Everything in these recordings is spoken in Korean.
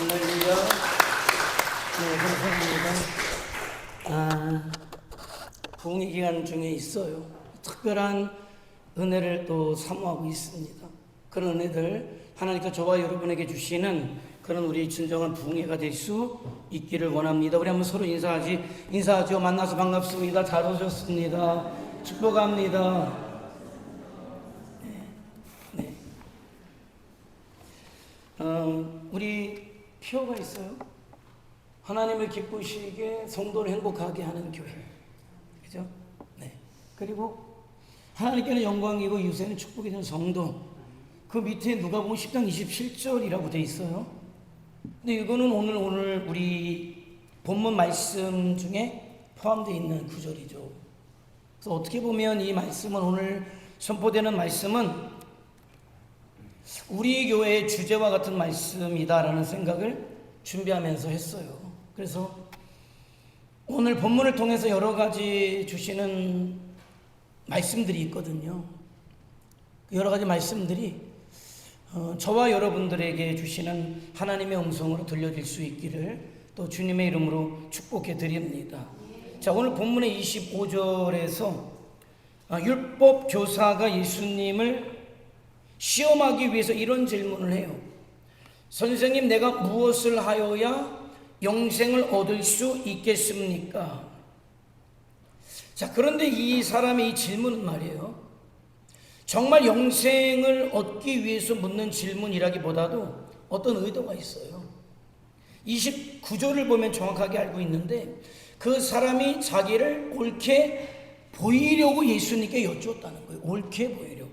할렐루야. 네, 감사합니다. 부흥의 기간 중에 있어요. 특별한 은혜를 또 사모하고 있습니다. 그런 은혜들 하나님께서 저와 여러분에게 주시는 그런 우리 진정한 부흥회가 될 수 있기를 원합니다. 우리 한번 서로 인사하죠. 만나서 반갑습니다. 잘 오셨습니다. 축복합니다. 네. 우리 표가 있어요. 하나님을 기쁘시게 성도를 행복하게 하는 교회. 그죠? 네. 그리고 하나님께는 영광이고 유세는 축복이 되는 성도. 그 밑에 누가 보면 10장 27절이라고 돼 있어요. 근데 이거는 오늘 우리 본문 말씀 중에 포함되어 있는 구절이죠. 그래서 어떻게 보면 이 말씀은 오늘 선포되는 말씀은 우리 교회의 주제와 같은 말씀이다라는 생각을 준비하면서 했어요. 그래서 오늘 본문을 통해서 여러 가지 주시는 말씀들이 있거든요. 여러 가지 말씀들이 저와 여러분들에게 주시는 하나님의 음성으로 들려질 수 있기를 또 주님의 이름으로 축복해 드립니다. 자, 오늘 본문의 25절에서 율법 교사가 예수님을 시험하기 위해서 이런 질문을 해요. 선생님, 내가 무엇을 하여야 영생을 얻을 수 있겠습니까? 자, 그런데 이 사람의 이 질문은 말이에요, 정말 영생을 얻기 위해서 묻는 질문이라기보다도 어떤 의도가 있어요. 29절을 보면 정확하게 알고 있는데 그 사람이 자기를 옳게 보이려고 예수님께 여쭈었다는 거예요. 옳게 보이려고.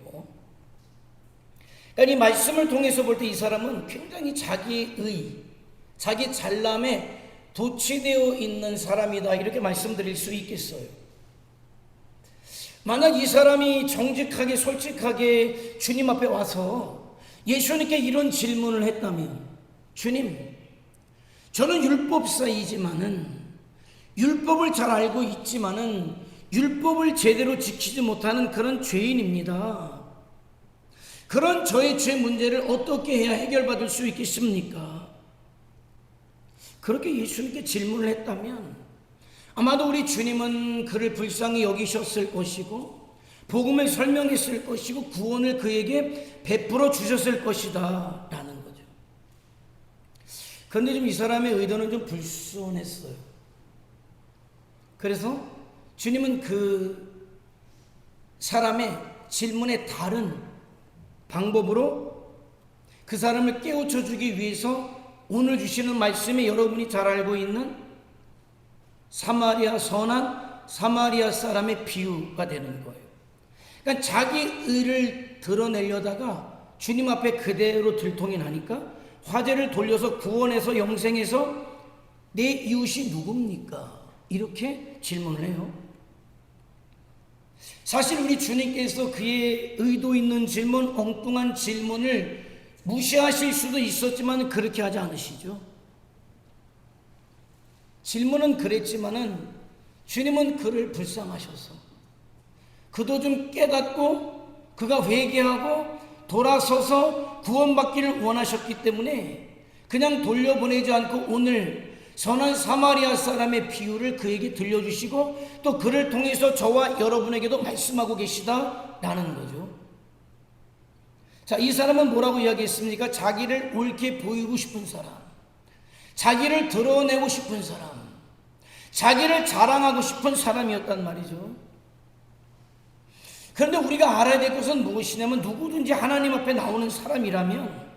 그러니까 이 말씀을 통해서 볼 때 이 사람은 굉장히 자기 잘남에 도취되어 있는 사람이다, 이렇게 말씀드릴 수 있겠어요. 만약 이 사람이 정직하게 솔직하게 주님 앞에 와서 예수님께 이런 질문을 했다면, 주님, 저는 율법사이지만은 율법을 잘 알고 있지만은 율법을 제대로 지키지 못하는 그런 죄인입니다. 그런 저의 죄 문제를 어떻게 해야 해결받을 수 있겠습니까? 그렇게 예수님께 질문을 했다면 아마도 우리 주님은 그를 불쌍히 여기셨을 것이고 복음을 설명했을 것이고 구원을 그에게 베풀어 주셨을 것이다 라는 거죠. 그런데 좀 이 사람의 의도는 좀 불순했어요. 그래서 주님은 그 사람의 질문에 다른 방법으로 그 사람을 깨우쳐 주기 위해서 오늘 주시는 말씀에 여러분이 잘 알고 있는 선한 사마리아 사람의 비유가 되는 거예요. 그러니까 자기 의를 드러내려다가 주님 앞에 그대로 들통이 나니까 화제를 돌려서 구원해서 영생해서 내 이웃이 누굽니까? 이렇게 질문을 해요. 사실 우리 주님께서 그의 의도 있는 질문, 엉뚱한 질문을 무시하실 수도 있었지만 그렇게 하지 않으시죠. 질문은 그랬지만은 주님은 그를 불쌍하셔서 그도 좀 깨닫고 그가 회개하고 돌아서서 구원받기를 원하셨기 때문에 그냥 돌려보내지 않고 오늘 선한 사마리아 사람의 비유를 그에게 들려주시고 또 그를 통해서 저와 여러분에게도 말씀하고 계시다라는 거죠. 자, 이 사람은 뭐라고 이야기했습니까? 자기를 옳게 보이고 싶은 사람, 자기를 드러내고 싶은 사람, 자기를 자랑하고 싶은 사람이었단 말이죠. 그런데 우리가 알아야 될 것은 무엇이냐면 누구든지 하나님 앞에 나오는 사람이라면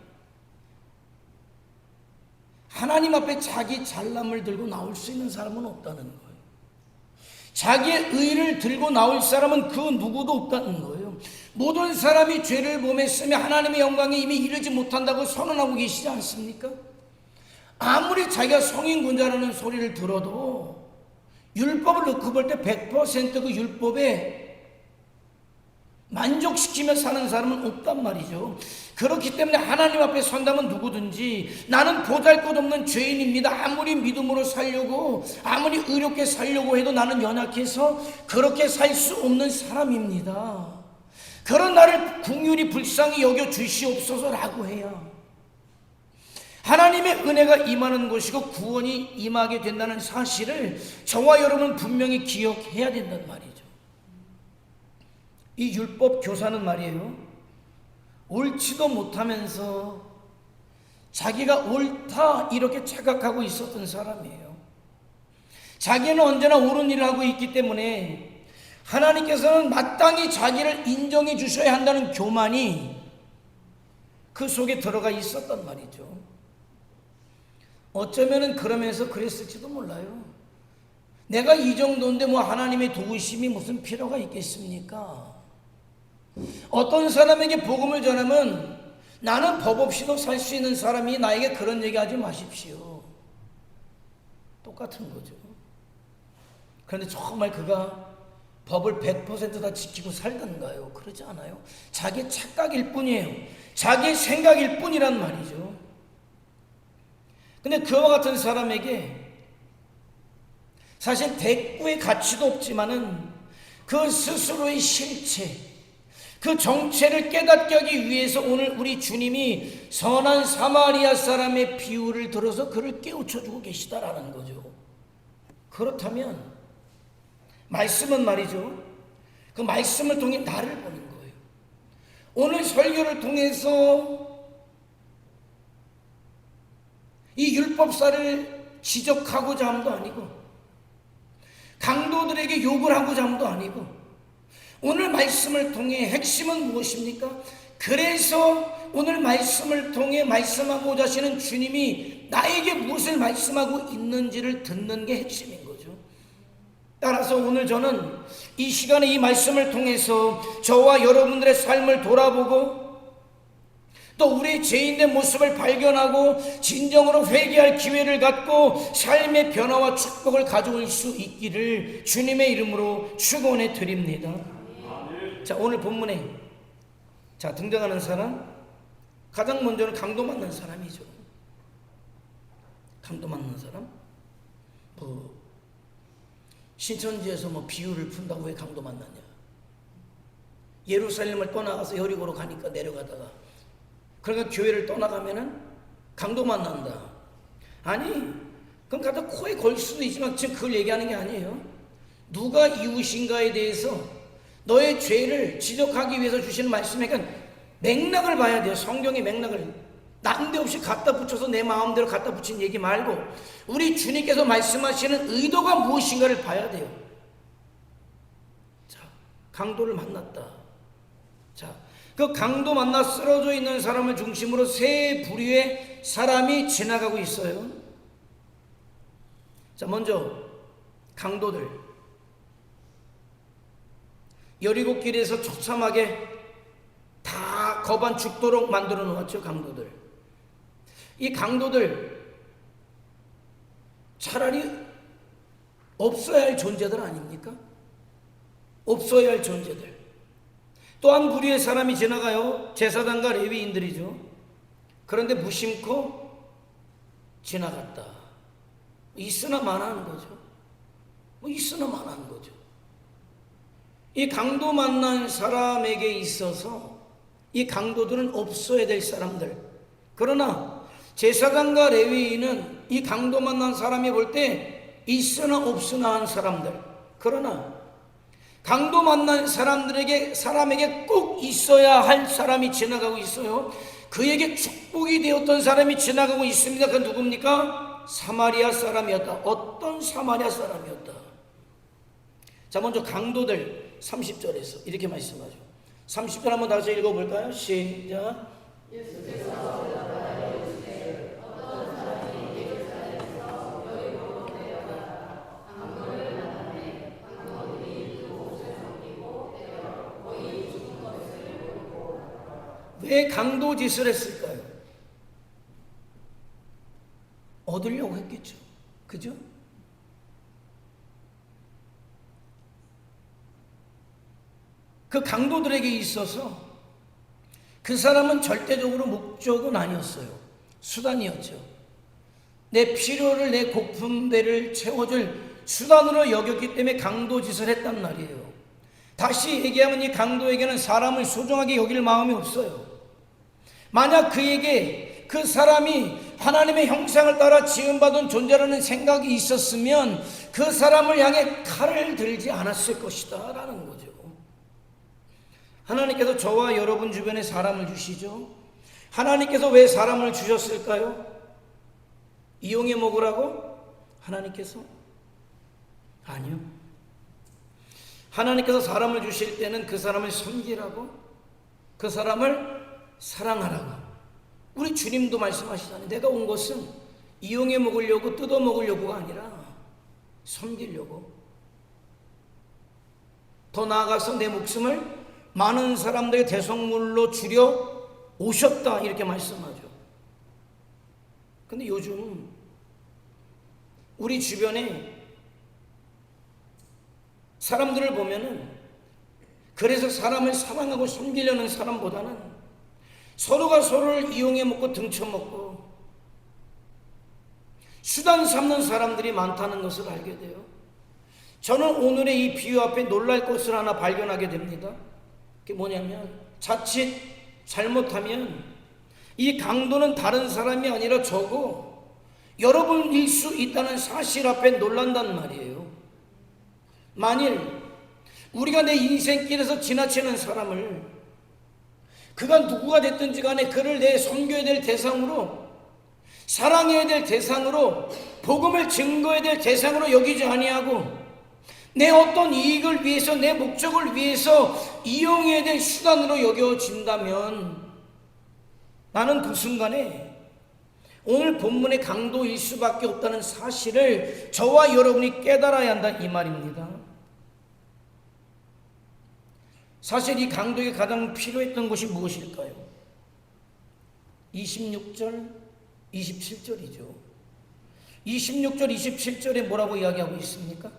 하나님 앞에 자기 잘남을 들고 나올 수 있는 사람은 없다는 거예요. 자기의 의를 들고 나올 사람은 그 누구도 없다는 거예요. 모든 사람이 죄를 범했으며 하나님의 영광에 이미 이르지 못한다고 선언하고 계시지 않습니까? 아무리 자기가 성인군자라는 소리를 들어도 율법을 놓고 볼 때 100% 그 율법에 만족시키며 사는 사람은 없단 말이죠. 그렇기 때문에 하나님 앞에 선다면 누구든지 나는 보잘것없는 죄인입니다, 아무리 믿음으로 살려고 아무리 의롭게 살려고 해도 나는 연약해서 그렇게 살 수 없는 사람입니다, 그런 나를 긍휼히 불쌍히 여겨 주시옵소서라고 해야 하나님의 은혜가 임하는 곳이고 구원이 임하게 된다는 사실을 저와 여러분 분명히 기억해야 된단 말이죠. 이 율법 교사는 말이에요, 옳지도 못하면서 자기가 옳다 이렇게 착각하고 있었던 사람이에요. 자기는 언제나 옳은 일을 하고 있기 때문에 하나님께서는 마땅히 자기를 인정해 주셔야 한다는 교만이 그 속에 들어가 있었단 말이죠. 어쩌면은 그러면서 그랬을지도 몰라요. 내가 이 정도인데 뭐 하나님의 도우심이 무슨 필요가 있겠습니까? 어떤 사람에게 복음을 전하면 나는 법 없이도 살 수 있는 사람이 나에게 그런 얘기하지 마십시오. 똑같은 거죠. 그런데 정말 그가 법을 100% 다 지키고 살던가요? 그러지 않아요. 자기 착각일 뿐이에요. 자기 생각일 뿐이란 말이죠. 근데 그와 같은 사람에게 사실 대꾸의 가치도 없지만은 그 스스로의 실체, 그 정체를 깨닫게 하기 위해서 오늘 우리 주님이 선한 사마리아 사람의 비유를 들어서 그를 깨우쳐주고 계시다라는 거죠. 그렇다면 말씀은 말이죠, 그 말씀을 통해 나를 보는 거예요. 오늘 설교를 통해서 이 율법사를 지적하고자 함도 아니고 강도들에게 욕을 하고자 함도 아니고, 오늘 말씀을 통해 핵심은 무엇입니까? 그래서 오늘 말씀을 통해 말씀하고자 하시는 주님이 나에게 무엇을 말씀하고 있는지를 듣는 게 핵심인 거죠. 따라서 오늘 저는 이 시간에 이 말씀을 통해서 저와 여러분들의 삶을 돌아보고 또 우리 죄인의 모습을 발견하고 진정으로 회개할 기회를 갖고 삶의 변화와 축복을 가져올 수 있기를 주님의 이름으로 축원해 드립니다. 자, 오늘 본문에 등장하는 사람, 가장 먼저는 강도 맞는 사람이죠. 강도 맞는 사람? 신천지에서 비유를 푼다고 왜 강도 만나냐? 예루살렘을 떠나가서 여리고로 가니까 내려가다가, 그러니까 교회를 떠나가면은 강도 만난다. 아니, 그럼 갖다 코에 걸 수도 있지만 지금 그걸 얘기하는 게 아니에요. 누가 이웃인가에 대해서 너의 죄를 지적하기 위해서 주시는 말씀이니까 맥락을 봐야 돼요. 성경의 맥락을 난데없이 갖다 붙여서 내 마음대로 갖다 붙인 얘기 말고 우리 주님께서 말씀하시는 의도가 무엇인가를 봐야 돼요. 자, 강도를 만났다. 자, 그 강도 만나 쓰러져 있는 사람을 중심으로 세 부류의 사람이 지나가고 있어요. 자, 먼저 강도들, 여리고길에서 처참하게 다 거반 죽도록 만들어 놓았죠. 강도들, 이 강도들 차라리 없어야 할 존재들 아닙니까? 없어야 할 존재들. 또 한 부류의 사람이 지나가요. 제사장과 레위인들이죠. 그런데 무심코 지나갔다. 있으나 마나한 거죠. 있으나 마나한 거죠. 이 강도 만난 사람에게 있어서 이 강도들은 없어야 될 사람들. 그러나 제사장과 레위인은 이 강도 만난 사람이 볼 때 있으나 없으나 한 사람들. 그러나 강도 만난 사람에게 꼭 있어야 할 사람이 지나가고 있어요. 그에게 축복이 되었던 사람이 지나가고 있습니다. 그 누굽니까? 사마리아 사람이었다. 어떤 사마리아 사람이었다. 자, 먼저 강도들 30절에서 이렇게 말씀하죠. 30절 한번 다시 읽어볼까요? 시작. 왜 강도 짓을 했을까요? 얻으려고 했겠죠. 그죠? 그 강도들에게 있어서 그 사람은 절대적으로 목적은 아니었어요. 수단이었죠. 내 필요를, 내 고품배를 채워줄 수단으로 여겼기 때문에 강도 짓을 했단 말이에요. 다시 얘기하면 이 강도에게는 사람을 소중하게 여길 마음이 없어요. 만약 그에게 그 사람이 하나님의 형상을 따라 지음받은 존재라는 생각이 있었으면 그 사람을 향해 칼을 들지 않았을 것이다 라는 거죠. 하나님께서 저와 여러분 주변에 사람을 주시죠. 하나님께서 왜 사람을 주셨을까요? 이용해 먹으라고? 하나님께서? 아니요. 하나님께서 사람을 주실 때는 그 사람을 섬기라고, 그 사람을 사랑하라고. 우리 주님도 말씀하시잖아요. 내가 온 것은 이용해 먹으려고 뜯어 먹으려고가 아니라 섬기려고. 더 나아가서 내 목숨을 많은 사람들의 대성물로 주려 오셨다 이렇게 말씀하죠. 근데 요즘 우리 주변에 사람들을 보면은 그래서 사람을 사랑하고 섬기려는 사람보다는 서로가 서로를 이용해 먹고 등쳐먹고 수단 삼는 사람들이 많다는 것을 알게 돼요. 저는 오늘의 이 비유 앞에 놀랄 것을 하나 발견하게 됩니다. 그게 뭐냐면 자칫 잘못하면 이 강도는 다른 사람이 아니라 저고 여러분일 수 있다는 사실 앞에 놀란단 말이에요. 만일 우리가 내 인생길에서 지나치는 사람을 그가 누구가 됐든지 간에 그를 내 섬겨야 될 대상으로, 사랑해야 될 대상으로, 복음을 증거해야 될 대상으로 여기지 아니하고 내 어떤 이익을 위해서, 내 목적을 위해서 이용해야 될 수단으로 여겨진다면 나는 그 순간에 오늘 본문의 강도일 수밖에 없다는 사실을 저와 여러분이 깨달아야 한다 이 말입니다. 사실 이 강도에게 가장 필요했던 것이 무엇일까요? 26절, 27절이죠. 26절, 27절에 뭐라고 이야기하고 있습니까?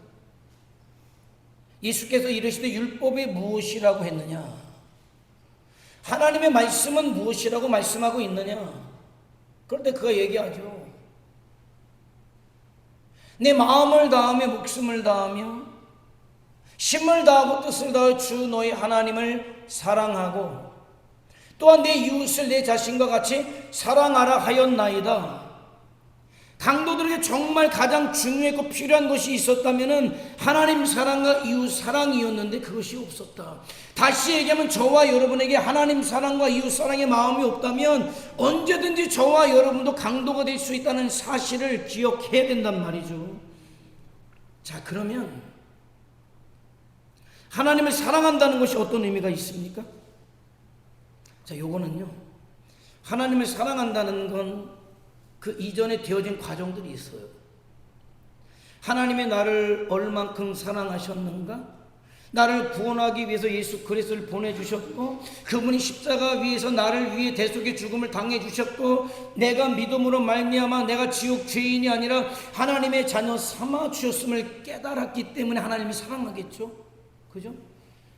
예수께서 이르시되 율법이 무엇이라고 했느냐? 하나님의 말씀은 무엇이라고 말씀하고 있느냐? 그럴 때 그가 얘기하죠. 내 마음을 다하며 목숨을 다하며 힘을 다하고 뜻을 다하여 주 너희 하나님을 사랑하고 또한 내 이웃을 내 자신과 같이 사랑하라 하였나이다. 강도들에게 정말 가장 중요했고 필요한 것이 있었다면 하나님 사랑과 이웃 사랑이었는데 그것이 없었다. 다시 얘기하면 저와 여러분에게 하나님 사랑과 이웃 사랑의 마음이 없다면 언제든지 저와 여러분도 강도가 될 수 있다는 사실을 기억해야 된단 말이죠. 자, 그러면 하나님을 사랑한다는 것이 어떤 의미가 있습니까? 자, 요거는요, 하나님을 사랑한다는 건 그 이전에 되어진 과정들이 있어요. 하나님이 나를 얼만큼 사랑하셨는가? 나를 구원하기 위해서 예수 그리스도를 보내주셨고 그분이 십자가 위에서 나를 위해 대속의 죽음을 당해주셨고 내가 믿음으로 말미암아 내가 지옥 죄인이 아니라 하나님의 자녀 삼아 주셨음을 깨달았기 때문에 하나님이 사랑하겠죠. 그죠?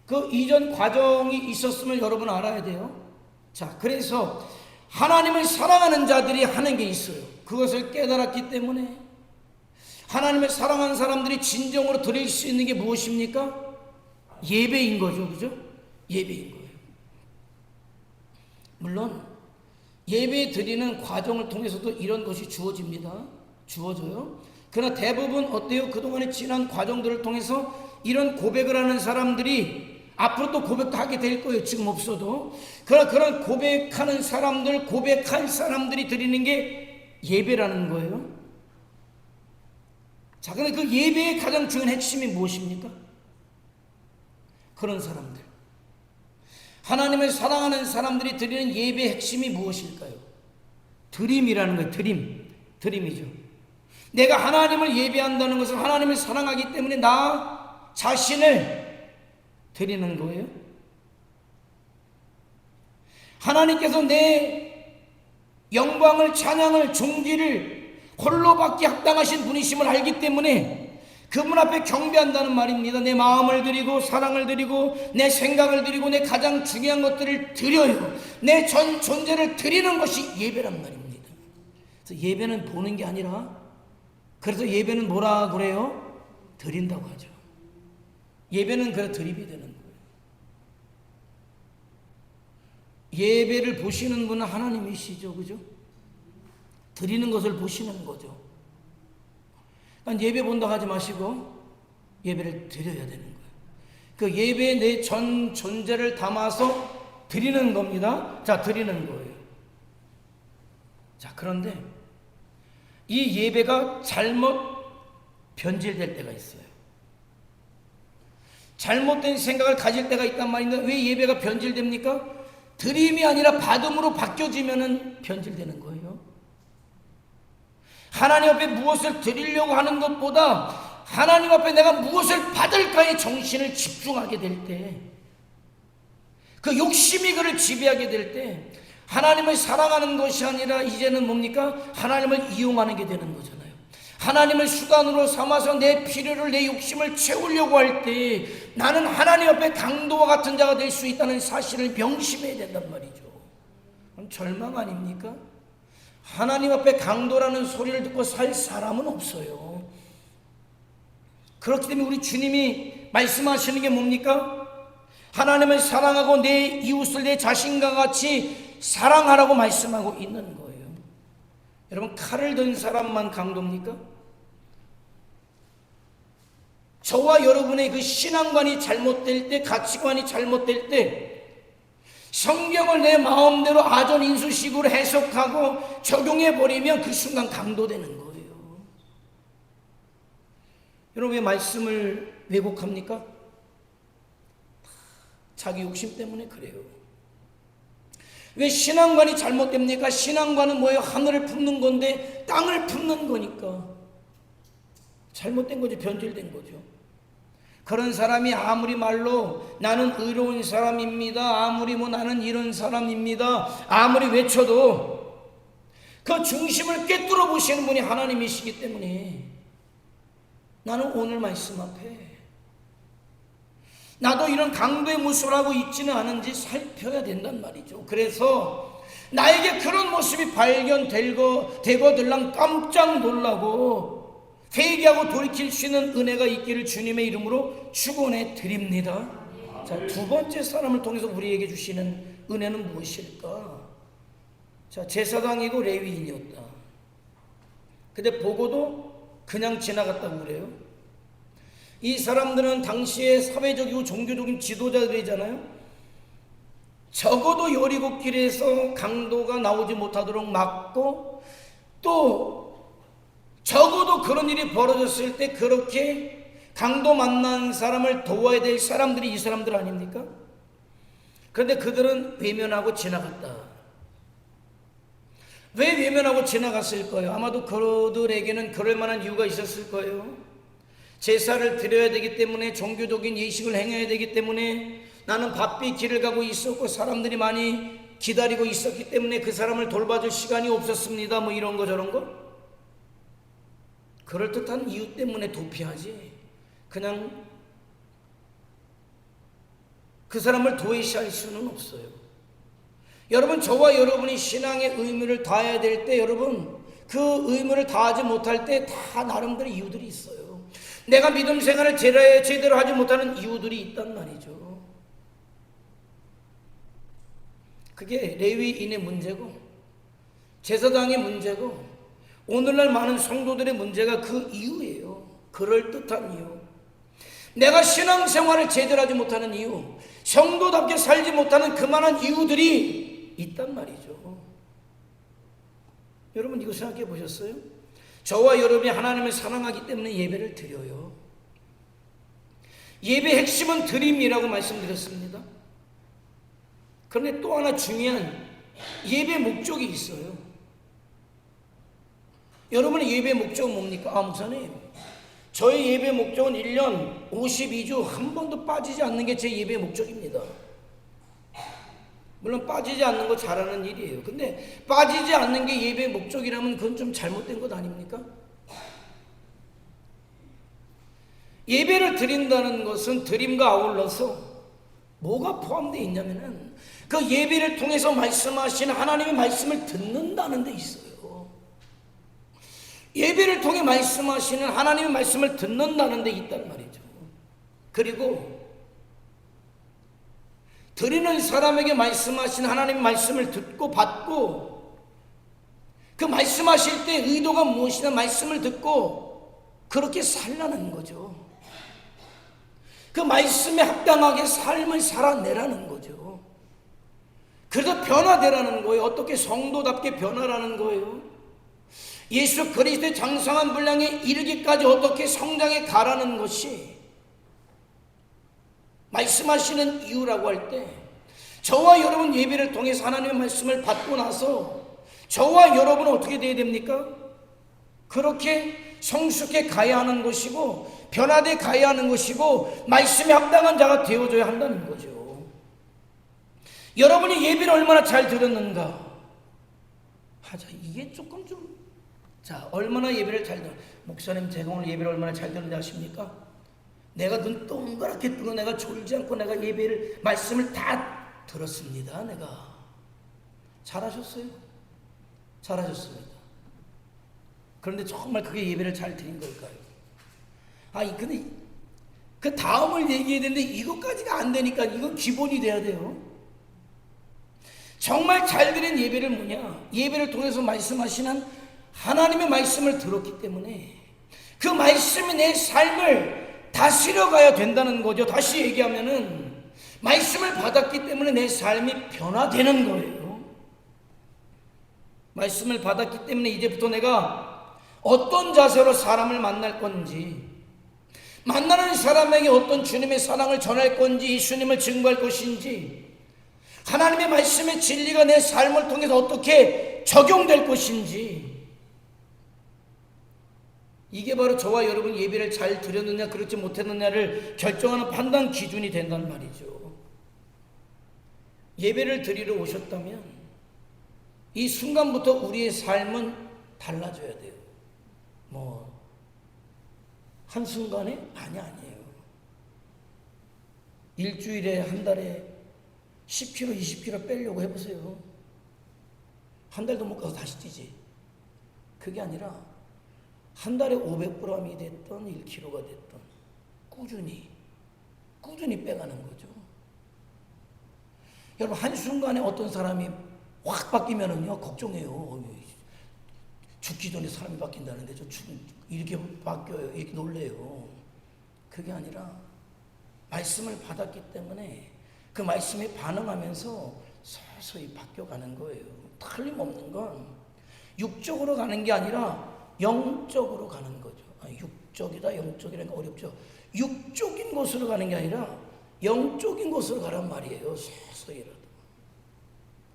그 이전 과정이 있었음을 여러분 알아야 돼요. 자, 그래서 하나님을 사랑하는 자들이 하는 게 있어요. 그것을 깨달았기 때문에 하나님을 사랑하는 사람들이 진정으로 드릴 수 있는 게 무엇입니까? 예배인 거죠. 그죠? 예배인 거예요. 물론 예배 드리는 과정을 통해서도 이런 것이 주어집니다. 주어져요. 그러나 대부분 어때요? 그동안의 지난 과정들을 통해서 이런 고백을 하는 사람들이 앞으로 또 고백도 하게 될 거예요. 지금 없어도. 그러나 그런 고백하는 사람들, 고백할 사람들이 드리는 게 예배라는 거예요. 자, 근데 그 예배의 가장 중요한 핵심이 무엇입니까? 그런 사람들, 하나님을 사랑하는 사람들이 드리는 예배의 핵심이 무엇일까요? 드림이라는 거예요. 드림이죠. 내가 하나님을 예배한다는 것은 하나님을 사랑하기 때문에 나 자신을 드리는 거예요. 하나님께서 내 영광을, 찬양을, 존귀를 홀로 받기 합당하신 분이심을 알기 때문에 그분 앞에 경배한다는 말입니다. 내 마음을 드리고 사랑을 드리고 내 생각을 드리고 내 가장 중요한 것들을 드려요. 내 전 존재를 드리는 것이 예배란 말입니다. 그래서 예배는 보는 게 아니라, 그래서 예배는 뭐라 그래요? 드린다고 하죠. 예배는 그래 드립이 되는 거예요. 예배를 보시는 분은 하나님이시죠. 그죠? 드리는 것을 보시는 거죠. 그러니까 예배 본다고 하지 마시고 예배를 드려야 되는 거예요. 그 예배에 내 전 존재를 담아서 드리는 겁니다. 자, 드리는 거예요. 자, 그런데 이 예배가 잘못 변질될 때가 있어요. 잘못된 생각을 가질 때가 있단 말인데, 왜 예배가 변질됩니까? 드림이 아니라 받음으로 바뀌어지면 변질되는 거예요. 하나님 앞에 무엇을 드리려고 하는 것보다 하나님 앞에 내가 무엇을 받을까에 정신을 집중하게 될 때, 그 욕심이 그를 지배하게 될 때, 하나님을 사랑하는 것이 아니라 이제는 뭡니까? 하나님을 이용하는 게 되는 거잖아요. 하나님을 수단으로 삼아서 내 필요를, 내 욕심을 채우려고 할 때 나는 하나님 앞에 강도와 같은 자가 될 수 있다는 사실을 명심해야 된단 말이죠. 그럼 절망 아닙니까? 하나님 앞에 강도라는 소리를 듣고 살 사람은 없어요. 그렇기 때문에 우리 주님이 말씀하시는 게 뭡니까? 하나님을 사랑하고 내 이웃을 내 자신과 같이 사랑하라고 말씀하고 있는 거예요. 여러분, 칼을 든 사람만 강도입니까? 저와 여러분의 그 신앙관이 잘못될 때, 가치관이 잘못될 때, 성경을 내 마음대로 아전인수식으로 해석하고 적용해버리면 그 순간 강도되는 거예요. 여러분, 왜 말씀을 왜곡합니까? 자기 욕심 때문에 그래요. 왜 신앙관이 잘못됩니까? 신앙관은 뭐예요? 하늘을 품는 건데 땅을 품는 거니까 잘못된 거죠. 변질된 거죠. 그런 사람이 아무리 말로 나는 의로운 사람입니다, 아무리 나는 이런 사람입니다, 아무리 외쳐도 그 중심을 꿰뚫어 보시는 분이 하나님이시기 때문에 나는 오늘 말씀 앞에 나도 이런 강도의 모습을 하고 있지는 않은지 살펴야 된단 말이죠. 그래서 나에게 그런 모습이 발견되거들랑 깜짝 놀라고 회개하고 돌이킬 수 있는 은혜가 있기를 주님의 이름으로 축원해 드립니다. 자, 두 번째 사람을 통해서 우리에게 주시는 은혜는 무엇일까? 자, 제사장이고 레위인이었다. 근데 보고도 그냥 지나갔다고 그래요. 이 사람들은 당시에 사회적이고 종교적인 지도자들이잖아요. 적어도 여리고길에서 강도가 나오지 못하도록 막고, 또 적어도 그런 일이 벌어졌을 때 그렇게 강도 만난 사람을 도와야 될 사람들이 이 사람들 아닙니까? 그런데 그들은 외면하고 지나갔다. 왜 외면하고 지나갔을 거예요? 아마도 그들에게는 그럴 만한 이유가 있었을 거예요. 제사를 드려야 되기 때문에, 종교적인 예식을 행해야 되기 때문에, 나는 바삐 길을 가고 있었고 사람들이 많이 기다리고 있었기 때문에 그 사람을 돌봐줄 시간이 없었습니다. 뭐 이런 거 저런 거. 그럴듯한 이유 때문에 도피하지, 그냥 그 사람을 도외시할 수는 없어요. 여러분, 저와 여러분이 신앙의 의무를 다해야 될 때, 여러분 그 의무를 다하지 못할 때 다 나름대로 이유들이 있어요. 내가 믿음 생활을 제대로 하지 못하는 이유들이 있단 말이죠. 그게 레위인의 문제고 제사장의 문제고 오늘날 많은 성도들의 문제가 그 이유예요. 그럴듯한 이유. 내가 신앙생활을 제대로 하지 못하는 이유, 성도답게 살지 못하는 그만한 이유들이 있단 말이죠. 여러분, 이거 생각해 보셨어요? 저와 여러분이 하나님을 사랑하기 때문에 예배를 드려요. 예배의 핵심은 드림이라고 말씀드렸습니다. 그런데 또 하나 중요한 예배 목적이 있어요. 여러분의 예배 목적은 뭡니까? 목사님, 저의 예배 목적은 1년 52주 한 번도 빠지지 않는 게 제 예배 목적입니다. 물론 빠지지 않는 거 잘하는 일이에요. 근데 빠지지 않는 게 예배 목적이라면 그건 좀 잘못된 것 아닙니까? 예배를 드린다는 것은 드림과 아울러서 뭐가 포함되어 있냐면은 그 예배를 통해서 말씀하시는 하나님의 말씀을 듣는다는 데 있어요. 예배를 통해 말씀하시는 하나님의 말씀을 듣는다는 데 있단 말이죠. 그리고 드리는 사람에게 말씀하신 하나님의 말씀을 듣고 받고 그 말씀하실 때 의도가 무엇이냐, 말씀을 듣고 그렇게 살라는 거죠. 그 말씀에 합당하게 삶을 살아내라는 거죠. 그래서 변화되라는 거예요. 어떻게 성도답게 변화라는 거예요. 예수 그리스도의 장성한 분량에 이르기까지 어떻게 성장해 가라는 것이 말씀하시는 이유라고 할 때, 저와 여러분 예배를 통해서 하나님의 말씀을 받고 나서 저와 여러분은 어떻게 되어야 됩니까? 그렇게 성숙해 가야 하는 것이고 변화돼 가야 하는 것이고 말씀에 합당한 자가 되어줘야 한다는 거죠. 여러분이 예배를 얼마나 잘 들었는가? 이게 조금 좀, 얼마나 예배를 잘 들었는가? 목사님, 제가 오늘 예배를 얼마나 잘 들었는지 아십니까? 내가 눈 동그랗게 뜨고 내가 졸지 않고 내가 예배를, 말씀을 다 들었습니다. 내가. 잘하셨어요. 잘하셨습니다. 그런데 정말 그게 예배를 잘 드린 걸까요? 근데 그 다음을 얘기해야 되는데 이것까지가 안 되니까 이건 기본이 돼야 돼요. 정말 잘 드린 예배를 뭐냐? 예배를 통해서 말씀하시는 하나님의 말씀을 들었기 때문에 그 말씀이 내 삶을 다스려 가야 된다는 거죠. 다시 얘기하면은 말씀을 받았기 때문에 내 삶이 변화되는 거예요. 말씀을 받았기 때문에 이제부터 내가 어떤 자세로 사람을 만날 건지, 만나는 사람에게 어떤 주님의 사랑을 전할 건지, 예수님을 증거할 것인지, 하나님의 말씀의 진리가 내 삶을 통해서 어떻게 적용될 것인지, 이게 바로 저와 여러분 예배를 잘 드렸느냐 그렇지 못했느냐를 결정하는 판단 기준이 된단 말이죠. 예배를 드리러 오셨다면 이 순간부터 우리의 삶은 달라져야 돼요. 한순간에? 아니에요. 일주일에, 한 달에 10kg, 20kg 빼려고 해보세요. 한 달도 못 가서 다시 찌지. 그게 아니라 한 달에 500g이 됐던 1kg가 됐던 꾸준히 빼가는 거죠. 여러분, 한순간에 어떤 사람이 확 바뀌면은요, 걱정해요. 죽기 전에 사람이 바뀐다는데 이렇게 바뀌어요. 이렇게 놀래요. 그게 아니라 말씀을 받았기 때문에 그 말씀에 반응하면서 서서히 바뀌어가는 거예요. 틀림없는 건 육적으로 가는 게 아니라 영적으로 가는 거죠. 육적이다, 영적이라는 게 어렵죠. 육적인 곳으로 가는 게 아니라 영적인 곳으로 가란 말이에요. 서서히라도.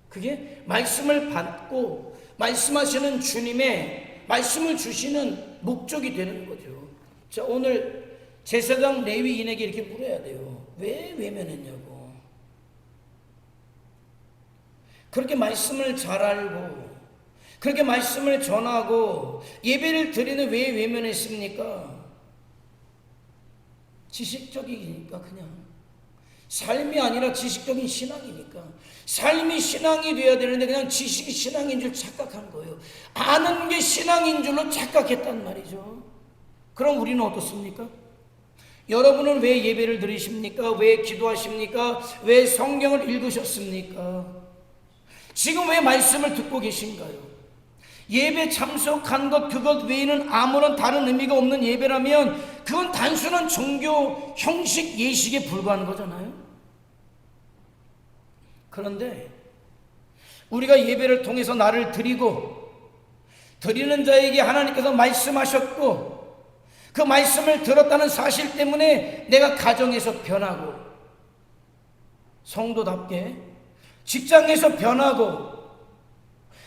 그게 말씀을 받고 말씀하시는 주님의 말씀을 주시는 목적이 되는 거죠. 자, 오늘 제사장 레위인에게 이렇게 물어야 돼요. 왜 외면했냐고. 그렇게 말씀을 잘 알고 그렇게 말씀을 전하고 예배를 드리는 왜 외면했습니까? 지식적이니까. 그냥 삶이 아니라 지식적인 신앙이니까. 삶이 신앙이 돼야 되는데 그냥 지식이 신앙인 줄 착각한 거예요. 아는 게 신앙인 줄로 착각했단 말이죠. 그럼 우리는 어떻습니까? 여러분은 왜 예배를 드리십니까? 왜 기도하십니까? 왜 성경을 읽으셨습니까? 지금 왜 말씀을 듣고 계신가요? 예배 참석한 것, 그것 외에는 아무런 다른 의미가 없는 예배라면 그건 단순한 종교 형식 예식에 불과한 거잖아요. 그런데 우리가 예배를 통해서 나를 드리고 드리는 자에게 하나님께서 말씀하셨고 그 말씀을 들었다는 사실 때문에 내가 가정에서 변하고 성도답게 직장에서 변하고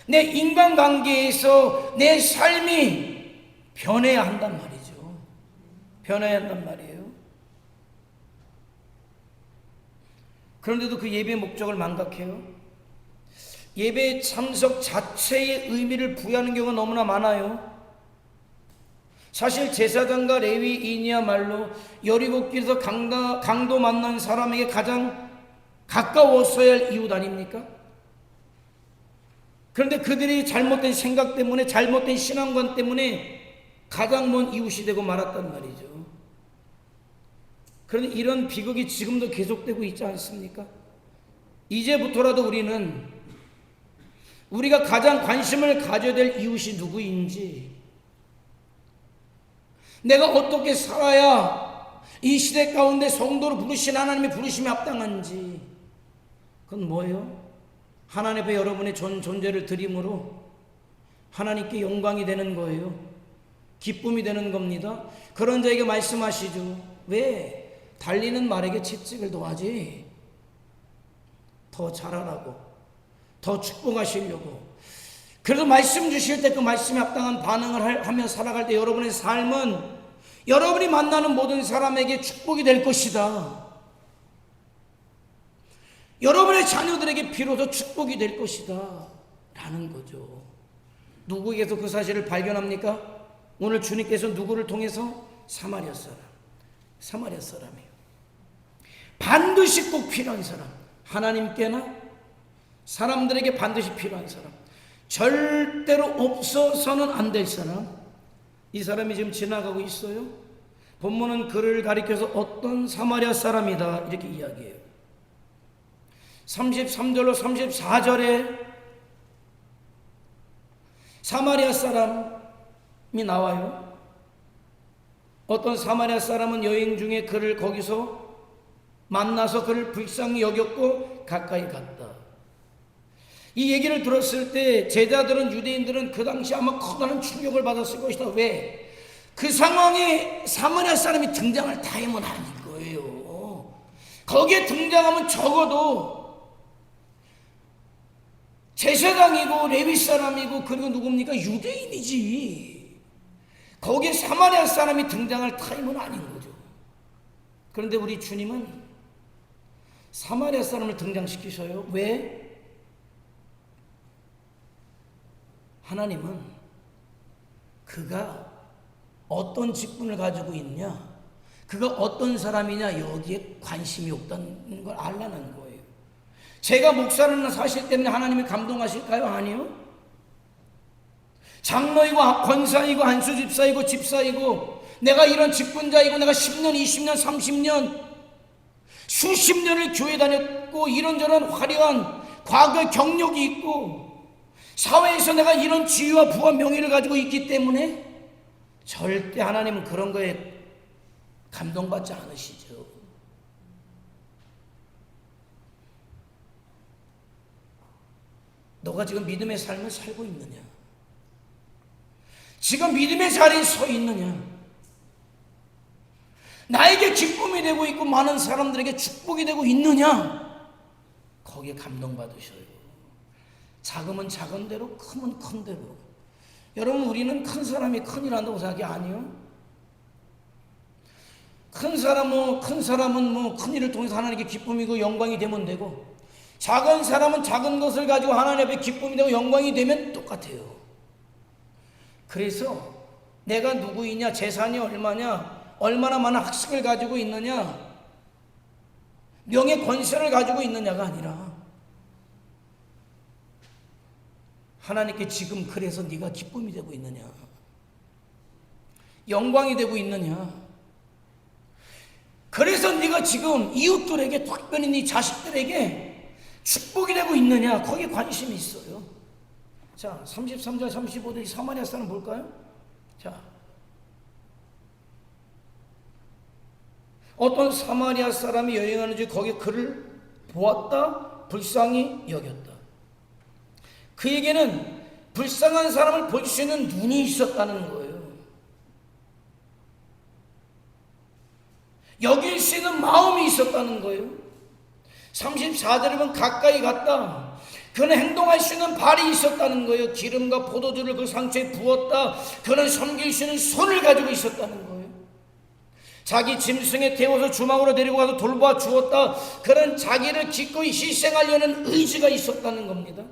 내 인간관계에서 내 삶이 변해야 한단 말이죠. 변해야 한단 말이에요. 그런데도 그 예배의 목적을 망각해요. 예배 참석 자체의 의미를 부여하는 경우가 너무나 많아요. 사실 제사장과 레위인이야말로 여리고길에서 강도 만난 사람에게 가장 가까웠어야 할 이웃 아닙니까? 그런데 그들이 잘못된 생각 때문에, 잘못된 신앙관 때문에 가장 먼 이웃이 되고 말았단 말이죠. 그런데 이런 비극이 지금도 계속되고 있지 않습니까? 이제부터라도 우리는 우리가 가장 관심을 가져야 될 이웃이 누구인지, 내가 어떻게 살아야 이 시대 가운데 성도로 부르신 하나님의 부르심에 합당한지, 그건 뭐예요? 하나님 앞에 여러분의 존재를 드림으로 하나님께 영광이 되는 거예요. 기쁨이 되는 겁니다. 그런 자에게 말씀하시죠. 왜 달리는 말에게 채찍을 도하지? 더 잘하라고, 더 축복하시려고. 그래서 말씀 주실 때 그 말씀에 합당한 반응을 하며 살아갈 때 여러분의 삶은 여러분이 만나는 모든 사람에게 축복이 될 것이다. 여러분의 자녀들에게 비로소 축복이 될 것이다 라는 거죠. 누구에게서 그 사실을 발견합니까? 오늘 주님께서 누구를 통해서? 사마리아 사람이에요. 반드시 꼭 필요한 사람, 하나님께나 사람들에게 반드시 필요한 사람, 절대로 없어서는 안 될 사람, 이 사람이 지금 지나가고 있어요. 본문은 그를 가리켜서 어떤 사마리아 사람이다 이렇게 이야기해요. 33절로 34절에 사마리아 사람이 나와요. 어떤 사마리아 사람은 여행 중에 그를 거기서 만나서 그를 불쌍히 여겼고 가까이 갔다. 이 얘기를 들었을 때 제자들은, 유대인들은 그 당시 아마 커다란 충격을 받았을 것이다. 왜? 그 상황에 사마리아 사람이 등장할 타임은 아닌 거예요. 거기에 등장하면 적어도 제사장이고 레위 사람이고, 그리고 누굽니까? 유대인이지. 거기에 사마리아 사람이 등장할 타임은 아닌 거죠. 그런데 우리 주님은 사마리아 사람을 등장시키셔요. 왜? 하나님은 그가 어떤 직분을 가지고 있냐, 그가 어떤 사람이냐, 여기에 관심이 없다는 걸 알라는 거예요. 제가 목사라는 사실 때문에 하나님이 감동하실까요? 아니요. 장로이고 권사이고 한수집사이고 집사이고, 내가 이런 직분자이고, 내가 10년 20년 30년 수십 년을 교회 다녔고 이런저런 화려한 과거 경력이 있고 사회에서 내가 이런 지위와 부와 명예를 가지고 있기 때문에 절대 하나님은 그런 거에 감동받지 않으시죠. 너가 지금 믿음의 삶을 살고 있느냐? 지금 믿음의 자리에 서 있느냐? 나에게 기쁨이 되고 있고 많은 사람들에게 축복이 되고 있느냐? 거기에 감동받으셔요. 작으면 작은 대로, 크면 큰 대로. 여러분, 우리는 큰 사람이 큰일 한다고 생각이 아니요. 큰 사람은 큰 일을 통해서 하나님께 기쁨이고 영광이 되면 되고, 작은 사람은 작은 것을 가지고 하나님 앞에 기쁨이 되고 영광이 되면 똑같아요. 그래서 내가 누구이냐, 재산이 얼마냐, 얼마나 많은 학식을 가지고 있느냐, 명예 권세를 가지고 있느냐가 아니라 하나님께 지금 그래서 네가 기쁨이 되고 있느냐, 영광이 되고 있느냐, 그래서 네가 지금 이웃들에게, 특별히 네 자식들에게 축복이 되고 있느냐, 거기에 관심이 있어요. 자, 33절 35절 이 사마리아 사람 볼까요? 자, 어떤 사마리아 사람이 여행하는 중 거기 그를 보았다, 불쌍히 여겼다. 그에게는 불쌍한 사람을 볼 수 있는 눈이 있었다는 거예요. 여길 수 있는 마음이 있었다는 거예요. 34절에 보면 가까이 갔다. 그는 행동할 수 있는 발이 있었다는 거예요. 기름과 포도주를 그 상처에 부었다. 그는 섬길 수 있는 손을 가지고 있었다는 거예요. 자기 짐승에 태워서 주막으로 데리고 가서 돌보아 주었다. 그는 자기를 기꺼이 희생하려는 의지가 있었다는 겁니다.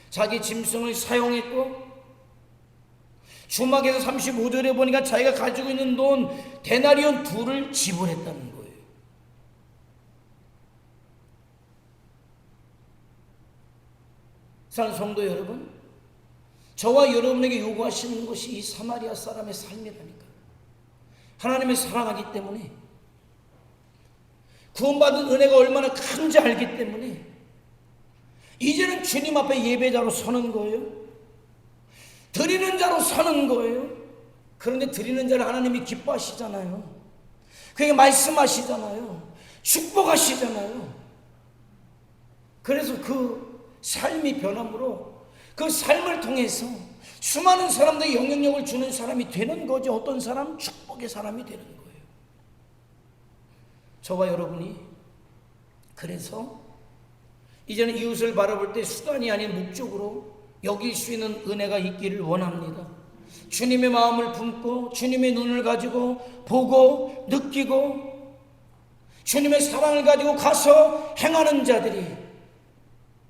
자기 짐승을 사용했고, 주막에서 35절에 보니까 자기가 가지고 있는 돈 데나리온 2를 지불했다는 거예요. 사랑하는 성도 여러분, 저와 여러분에게 요구하시는 것이 이 사마리아 사람의 삶이라니까. 하나님을 사랑하기 때문에, 구원받은 은혜가 얼마나 큰지 알기 때문에 이제는 주님 앞에 예배자로 서는 거예요. 드리는 자로 서는 거예요. 그런데 드리는 자를 하나님이 기뻐하시잖아요. 그게 말씀하시잖아요. 축복하시잖아요. 그래서 그 삶이 변함으로 그 삶을 통해서 수많은 사람들에게 영향력을 주는 사람이 되는 거죠. 어떤 사람? 축복의 사람이 되는 거예요. 저와 여러분이 그래서 이제는 이웃을 바라볼 때 수단이 아닌 목적으로 여길 수 있는 은혜가 있기를 원합니다. 주님의 마음을 품고 주님의 눈을 가지고 보고 느끼고 주님의 사랑을 가지고 가서 행하는 자들이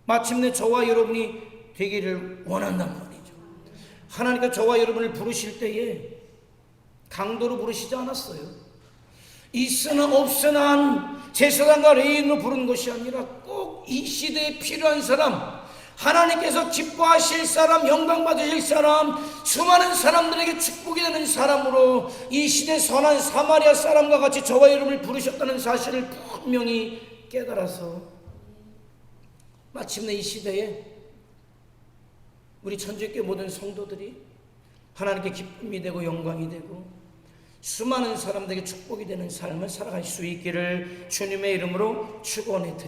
마침내 저와 여러분이 되기를 원한단 말이죠. 하나님께서 저와 여러분을 부르실 때에 강도로 부르시지 않았어요. 있으나 없으나 한 제사장과 레위인으로 부른 것이 아니라 꼭 이 시대에 필요한 사람, 하나님께서 기뻐하실 사람, 영광 받으실 사람, 수많은 사람들에게 축복이 되는 사람으로 이 시대 선한 사마리아 사람과 같이 저와 여러분을 부르셨다는 사실을 분명히 깨달아서 마침내 이 시대에 우리 천주교회 모든 성도들이 하나님께 기쁨이 되고 영광이 되고 수많은 사람들에게 축복이 되는 삶을 살아갈 수 있기를 주님의 이름으로 축원해 드립니다.